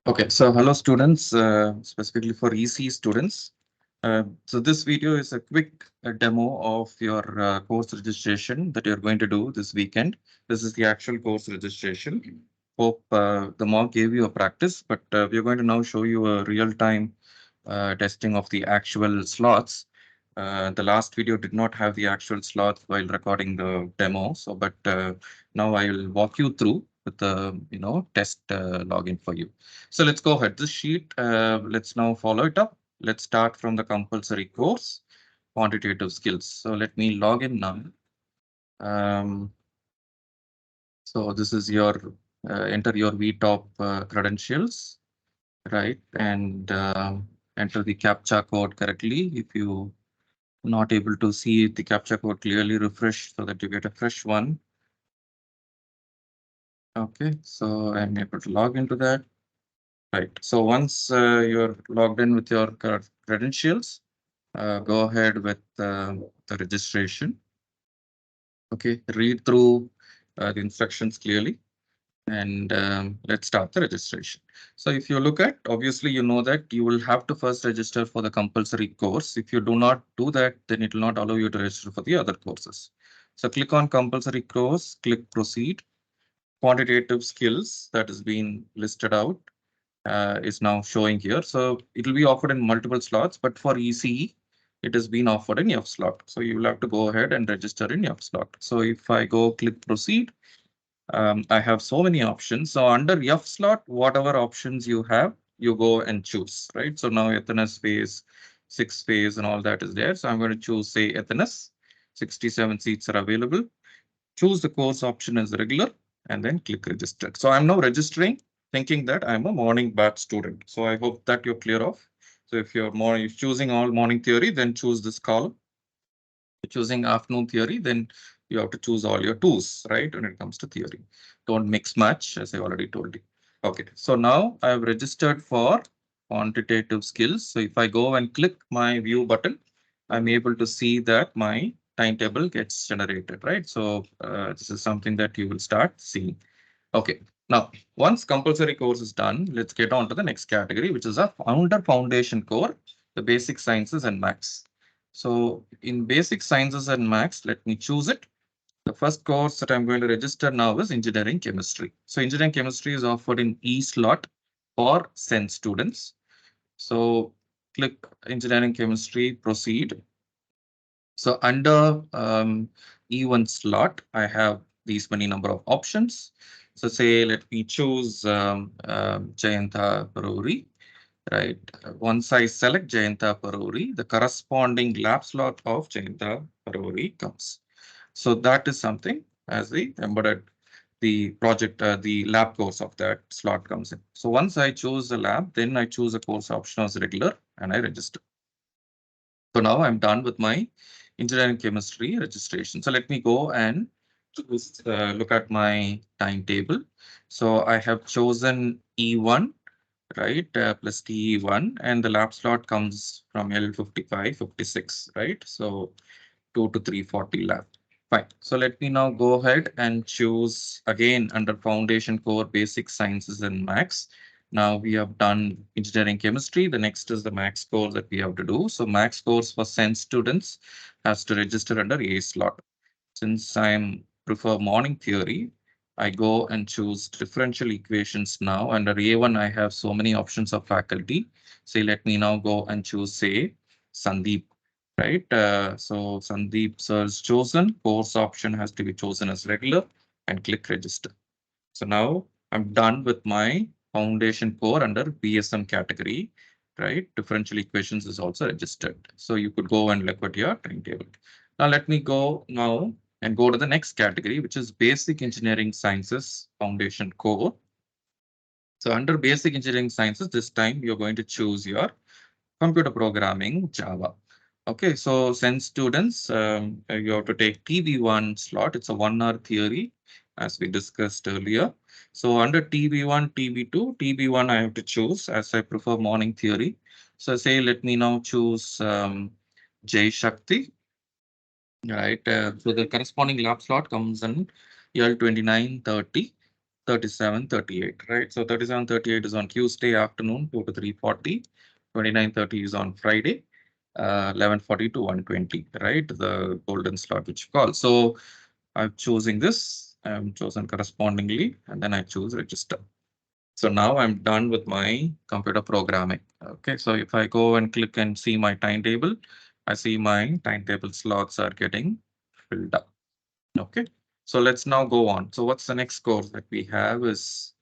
Okay, so hello students, specifically for ECE students. So this video is a quick demo of your course registration that you're going to do this weekend. This is the actual course registration. Hope the mock gave you a practice, but we're going to now show you a real-time testing of the actual slots. The last video did not have the actual slots while recording the demo, so but now I will walk you through with the test login for you. So let's go ahead. This sheet, let's now follow it up. Let's start from the compulsory course, quantitative skills. So let me log in now. Um, so this is your enter your VTOP credentials, right? And enter the CAPTCHA code correctly. If you not able to see the CAPTCHA code clearly, refresh so that you get a fresh one. Okay, so I'm able to log into that. Right. So once you're logged in with your credentials, go ahead with the registration. Okay, read through the instructions clearly and let's start the registration. So if you look at, obviously, you know that you will have to first register for the compulsory course. If you do not do that, then it will not allow you to register for the other courses. So click on compulsory course, click proceed. Quantitative skills that is being listed out is now showing here. So it will be offered in multiple slots, but for ECE, it has been offered in F slot. So you will have to go ahead and register in F slot. So if I go click proceed, I have so many options. So under F slot, whatever options you have, you go and choose, right? So now Athena's phase, 6 phase and all that is there. So I'm going to choose, say, Athena's. 67 seats are available. Choose the course option as regular and then click register. So I'm now registering thinking that I'm a morning batch student. So I hope that you're clear of. So if you're choosing all morning theory, then choose this column. If you're choosing afternoon theory, then you have to choose all your twos, right? When it comes to theory. Don't mix match, as I already told you. Okay, so now I've registered for quantitative skills. So if I go and click my view button, I'm able to see that my timetable gets generated, right? So this is something that you will start seeing. Okay, now once compulsory course is done, let's get on to the next category, which is a founder foundation core, the basic sciences and maths. So in basic sciences and maths, let me choose it. The first course that I'm going to register now is engineering chemistry. So engineering chemistry is offered in E slot for Sense students. So click engineering chemistry, proceed. So under E1 slot, I have these many number of options. So say, let me choose Jayanta Paruri, right? Once I select Jayanta Paruri, the corresponding lab slot of Jayanta Paruri comes. So that is something as the embedded, the project, the lab course of that slot comes in. So once I choose the lab, then I choose a course option as regular and I register. So now I'm done with my engineering chemistry registration. So let me go and choose, look at my timetable. So I have chosen E1, right, plus TE1, and the lab slot comes from L55, 56, right? So 2 to 340 lab. Fine. So let me now go ahead and choose again under foundation core basic sciences and max. Now we have done engineering chemistry. The next is the max course that we have to do. So max course for sense students has to register under A slot. Since I prefer morning theory, I go and choose differential equations now. Under A1, I have so many options of faculty. Say, let me now go and choose, say, Sandeep, right? So Sandeep sir is chosen. Course option has to be chosen as regular and click register. So now I'm done with my foundation core under BSM category, right? Differential equations is also registered. So you could go and look at your timetable. Now let me go now and go to the next category, which is basic engineering sciences foundation core. So under basic engineering sciences, this time you're going to choose your computer programming Java. Okay, so since students, you have to take TB1 slot. It's a 1 hour theory, as we discussed earlier. So under TB1, TB2, TB1 I have to choose as I prefer morning theory. So say, let me now choose Jay Shakti, right? So the corresponding lab slot comes in L2930. 37:38, right? So 37:38 is on Tuesday afternoon, 2 to 3:40. 29:30 is on Friday, 11:40 to 1:20, right? The golden slot which you call. So I'm choosing this, I'm chosen correspondingly, and then I choose register. So now I'm done with my computer programming. Okay, so if I go and click and see my timetable, I see my timetable slots are getting filled up. Okay, so let's now go on. So what's the next course that we have is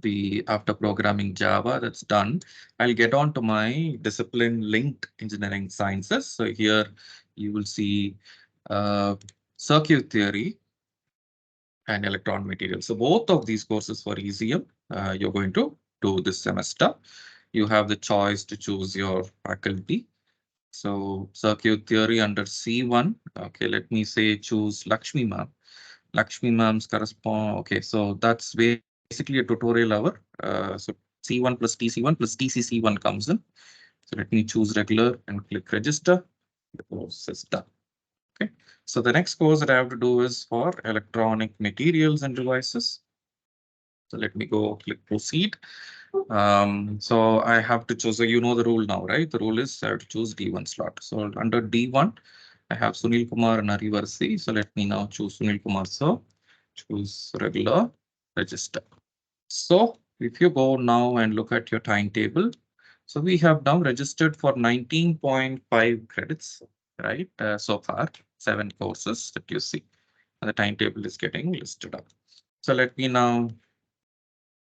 the after programming Java, that's done. I'll get on to my discipline linked engineering sciences. So here you will see uh, circuit theory and electron materials. So both of these courses for ECM, you're going to do this semester. You have the choice to choose your faculty. So circuit theory under C1. Okay, let me say choose Lakshmi ma'am. Lakshmi ma'am's correspond. Okay, so that's basically a tutorial hour. So C1 plus TC1 plus TCC1 comes in. So let me choose regular and click register. The course is done. Okay, so the next course that I have to do is for electronic materials and devices. So let me go click proceed. So I have to choose, so you know the rule now, right? The rule is I have to choose D1 slot. So under D1, I have Sunil Kumar and Arivarsi. So let me now choose Sunil Kumar. So choose regular, register. So if you go now and look at your timetable, so we have now registered for 19.5 credits, right? So far, 7 courses that you see. And the timetable is getting listed up. So let me now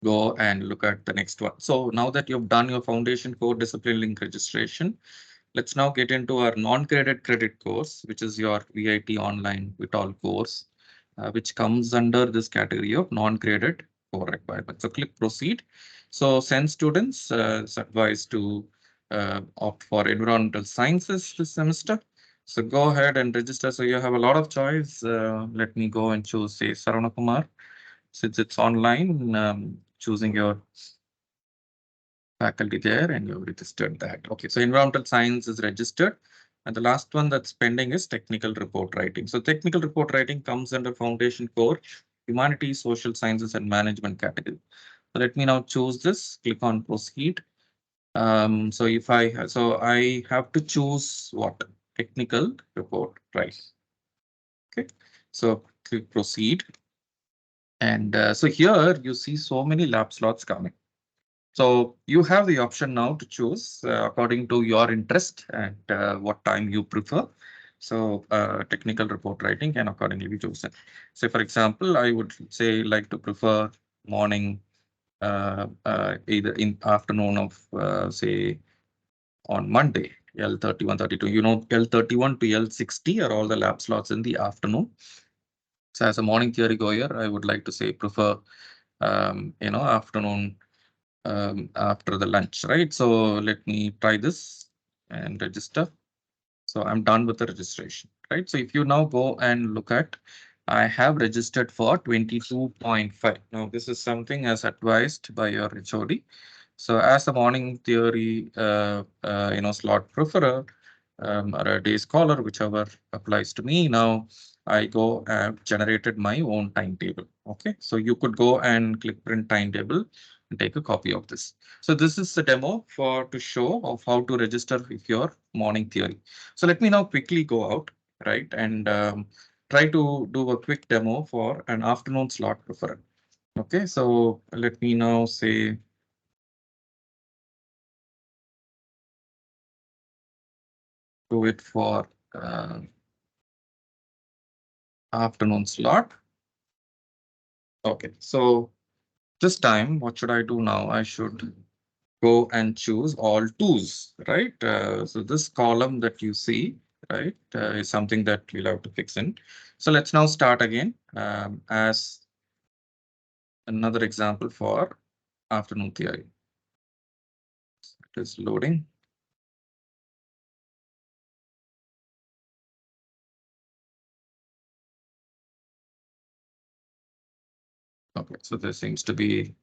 go and look at the next one. So now that you've done your foundation core discipline link registration, let's now get into our non-credit credit course, which is your VIT online VITAL course, which comes under this category of non-credit core requirement. So click proceed. So send students is advised to opt for environmental sciences this semester. So go ahead and register. So you have a lot of choice. Let me go and choose say Sarana Kumar. Since it's online, choosing your faculty there and you've registered that. Okay, so environmental science is registered. And the last one that's pending is technical report writing. So technical report writing comes under foundation core, humanities, social sciences, and management category. So let me now choose this, click on proceed. So I have to choose what? Technical report, right? Okay, so click proceed. And so here you see so many lab slots coming. So you have the option now to choose according to your interest and what time you prefer. So technical report writing can accordingly be chosen. Say, for example, I would say like to prefer morning, either in afternoon of say on Monday, L31, 32. You know, L31 to L60 are all the lab slots in the afternoon. So as a morning theory goer, I would like to say prefer afternoon after the lunch, right? So let me try this and register. So I'm done with the registration, right? So if you now go and look at, I have registered for 22.5. Now this is something as advised by your HOD. So as a morning theory, slot preferer or a day scholar, whichever applies to me now, I go and generated my own timetable. Okay, so you could go and click print timetable and take a copy of this. So this is the demo for to show of how to register with your morning theory. So let me now quickly go out, right, and try to do a quick demo for an afternoon slot preferred. Okay, so let me now say do it for afternoon slot. Okay, so this time, what should I do now? I should go and choose all twos, right? So this column that you see, right, is something that we'll have to fix in. So let's now start again as another example for afternoon theory. It is loading. Okay, so there seems to be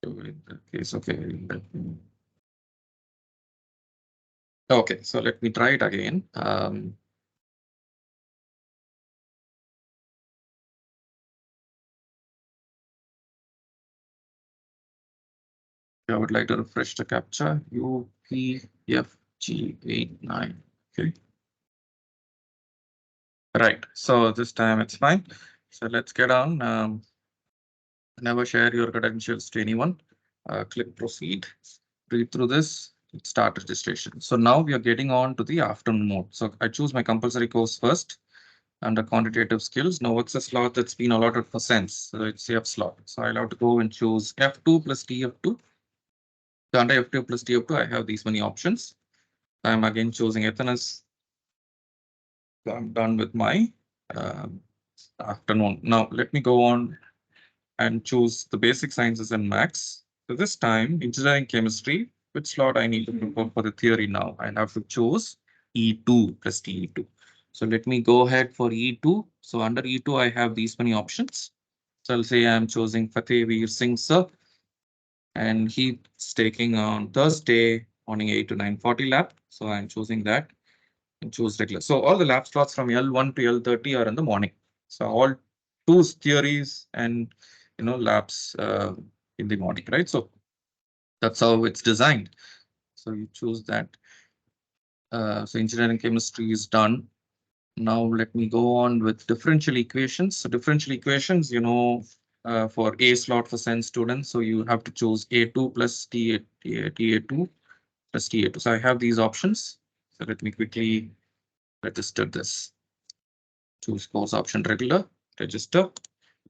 in that case, okay. Okay, so let me try it again. I would like to refresh the captcha. UPFG89. Okay. Right. So this time it's fine. So let's get on. Never share your credentials to anyone. Click proceed. Read through this. Start registration. So now we are getting on to the afternoon mode. So I choose my compulsory course first under quantitative skills. Now what's the slot that's been allotted for sense? So it's F slot. So I'll have to go and choose F2 plus TF2. So under F2 plus TF2, I have these many options. I'm again choosing Athens. I'm done with my afternoon. Now let me go on and choose the basic sciences and max. So this time, engineering chemistry, which slot I need to prepare for the theory now? I'll have to choose E2 plus TE2. So let me go ahead for E2. So under E2, I have these many options. So I'll say I'm choosing Fatehveer Singh sir, and he's taking on Thursday morning 8 to 9:40 lab. So I'm choosing that and choose regular. So all the lab slots from L1 to L30 are in the morning. So all two theories and labs in the morning, right? So that's how it's designed. So you choose that. So engineering chemistry is done. Now let me go on with differential equations. So differential equations, for A slot for sense students, so you have to choose A2 plus TA2 plus TA2. So I have these options. So let me quickly register this. Choose course option regular, register.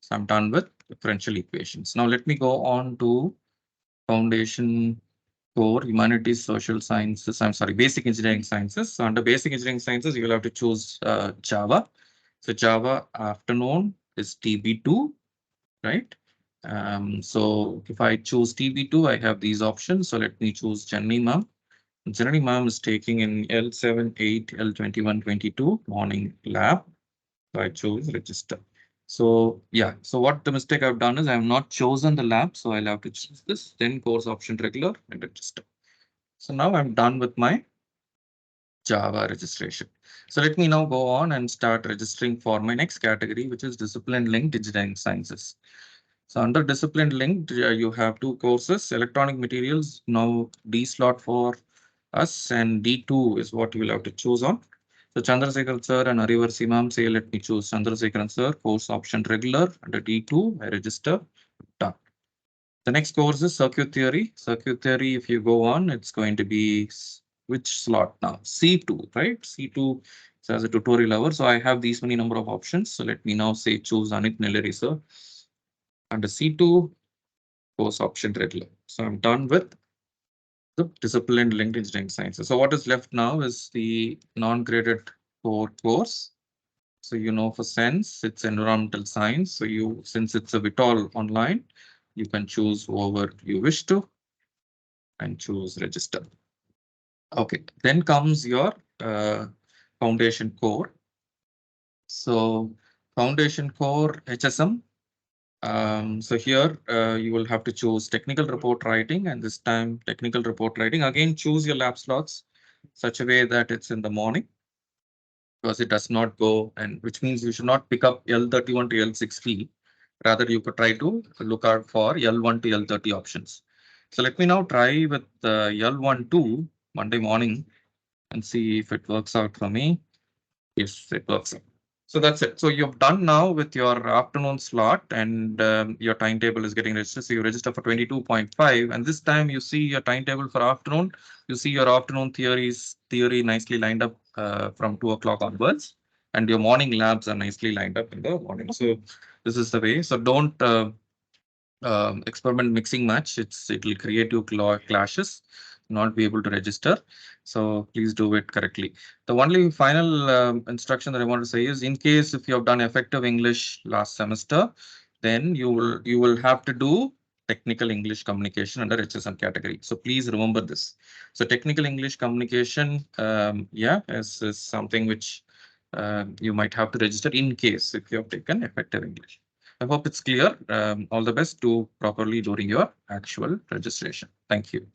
So I'm done with differential equations. Now let me go on to foundation core humanities, social sciences. I'm sorry, basic engineering sciences. So under basic engineering sciences, you will have to choose Java. So Java afternoon is TB2, right? So if I choose TB2, I have these options. So let me choose Janni ma'am. Janni ma'am is taking in L7, 8, L21, 22 morning lab. So I choose register. So yeah, so what the mistake I've done is I have not chosen the lab. So I'll have to choose this, then course option regular and register. So now I'm done with my Java registration. So let me now go on and start registering for my next category, which is discipline linked engineering sciences. So under discipline linked, you have two courses, electronic materials, now D slot for us and D2 is what you will have to choose on. So Chandrasekhar sir and Arivar Simam say, let me choose Chandrasekharan sir, course option regular under D2, I register, done. The next course is circuit theory. Circuit theory, if you go on, it's going to be which slot now? C2, right? C2 as a tutorial hour. So I have these many number of options. So let me now say choose Anit Nellari sir. Under C2, course option regular. So I'm done with the discipline linked engineering sciences. So what is left now is the non-graded core course. So for sense, it's environmental science. So since it's a Vitol online, you can choose whoever you wish to and choose register. Okay, then comes your foundation core. So foundation core HSM. So here you will have to choose technical report writing, and this time technical report writing. Again, choose your lab slots such a way that it's in the morning because it does not go, and which means you should not pick up L31 to L60. Rather, you could try to look out for L1 to L30 options. So let me now try with L12 Monday morning and see if it works out for me. Yes, it works out. So that's it. So you've done now with your afternoon slot and your timetable is getting registered. So you register for 22.5 and this time you see your timetable for afternoon. You see your afternoon theory nicely lined up from 2 o'clock onwards and your morning labs are nicely lined up in the morning. So this is the way. So don't experiment mixing match. It will create you clashes, not be able to register. So please do it correctly. The only final instruction that I want to say is in case if you have done effective English last semester, then you will have to do technical English communication under HSM category. So please remember this. So technical English communication, yeah, is something which you might have to register in case if you have taken effective English. I hope it's clear. All the best. Do properly during your actual registration. Thank you.